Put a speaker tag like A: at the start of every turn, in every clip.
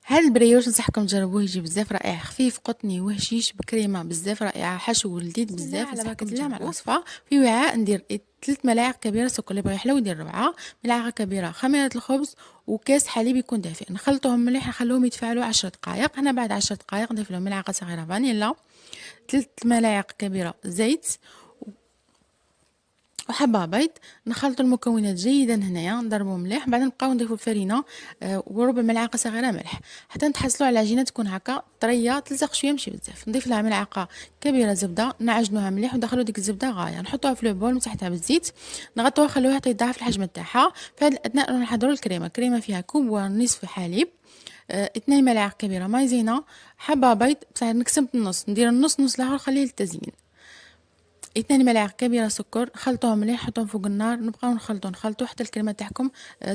A: هاد البريوش نصحكم تجربوه، يجي بزاف رائع، خفيف قطني وهشيش بكريمه بزاف رائعه، حشو لذيذ بزاف.
B: على بركة
A: نصحكم
B: الله مع
A: تجربوه.
B: الوصفة.
A: في وعاء ندير 3 ملاعق كبيره سكر، اللي بغى يحلو يدير 4 ملاعق كبيره خميره الخبز وكاس حليب يكون دافئ. نخلطوهم مليح، نخلوهم يتفاعلوا 10 دقائق. هنا بعد 10 دقائق نضيف لهم ملعقه صغيره فانيلا، 3 ملاعق كبيره زيت وحبة بيض. نخلط المكونات جيدا هنايا، نضربو مليح، بعد نبقاو نضيفو الفرينه وربع ملعقه صغيره ملح حتى نتحصلوا على عجينه تكون هكا طريه، تلصق شويه ماشي بزاف. نضيف لها ملعقه كبيره زبده، نعجنوها مليح وندخلوا ديك الزبده غايه، نحطوها في البول مسحتها بالزيت، نغطوها نخلوها حتى يتضاعف الحجم تاعها. في هذا الاثناء نحضروا الكريمه فيها كوب ونصف حليب، 2 ملاعق كبيره مايزينا، حبه بيض بصح نقسم النص، ندير النص نص الاخر خليه للتزيين، 2 ملاعق كبيره سكر، خلطوهم مليح حطوهم فوق النار، نبقاو نخلطو حتى الكريمه تاعكم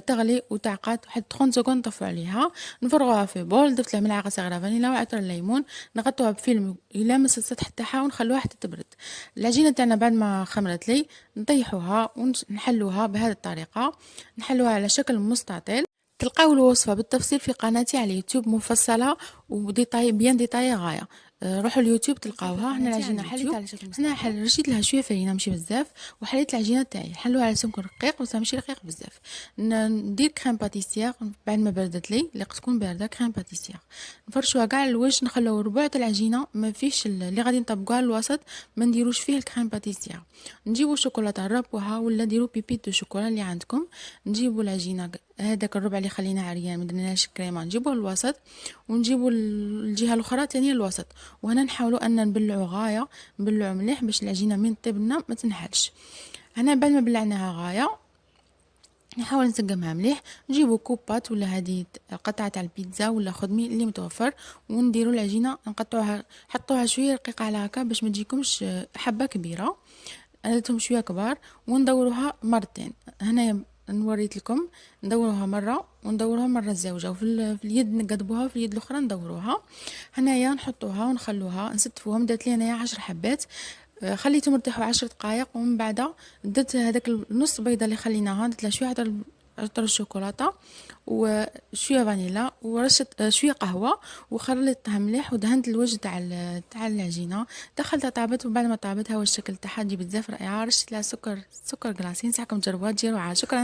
A: تغلي وتعقد، واحد 30 سكوند نطفوا عليها، نفرغوها في بول، ضفت لها ملعقه صغيره فانيلا وعطر الليمون، نغطوها بفيلم يلامس السطح تاعها ونخلوها حتى تبرد. العجينه تاعنا بعد ما خمرت لي نطيحوها ونحلوها بهذه الطريقه، نحلوها على شكل مستطيل. تلقاو الوصفه بالتفصيل في قناتي على اليوتيوب مفصله وديتاي بيان ديتاي غايه. روحوا اليوتيوب تلقاوها. هنا العجينه حليت على شكل مستطيل، هنا رشيت لها شويه فرينه ماشي بزاف، وحليت العجينه تاعي نحلوها على سمك رقيق بس ماشي رقيق بزاف. ندير كريم باتيسير بعد ما بردت لي، اللي تكون بارده كريم باتيسير نفرشوها كاع الوجه، نخلو ربع تاع العجينه ما فيش اللي غادي نطبقوها للوسط، ما نديروش فيه الكريم باتيسير. نجيبو شوكولاته نربوها ولا ديروا بيبيت دو شوكولا اللي عندكم، نجيبو العجينه هذاك الربع اللي خلينا عريان ما درناش كريمه نجيبوه للوسط، ونجيبو الجهه الاخرى ثاني الوسط، وهنا نحاولوا ان نبلعوا غايه، نبلعوا مليح باش العجينه من طيب لنا ما تنحلش. هنا بعد ما بلعناها غايه نحاول نسقمها مليح، نجيبو كوبات ولا هذه قطعه تاع البيتزا ولا خدمي اللي متوفر، ونديروا العجينه نقطعوها، حطوها شويه رقيقه على هكا باش ما تجيكمش حبه كبيره، درتهم شويه كبار، وندوروها مرتين. هنايا نوريت لكم ندوروها مره وندوروها مره زوجه، في اليد نقدبوها وفي اليد الاخرى ندوروها. هنايا نحطوها ونخلوها نستفوهم، درت لي انايا 10 حبات، خليتهم يرتاحوا 10 دقائق، ومن بعد درت هذاك النص بيضه اللي خليناها، درت لها شويه عطر الشوكولاته وشويه فانيلا ورشه شويه قهوه، وخلطتها مليح ودهنت الوجه تاع العجينه، دخلتها طابت، وبعد ما طابت ها هو الشكل تاعها تجي بزاف رائعه. رشت لها سكر كلاصي، نصحكم تجربوها تجي روعه. شكرا.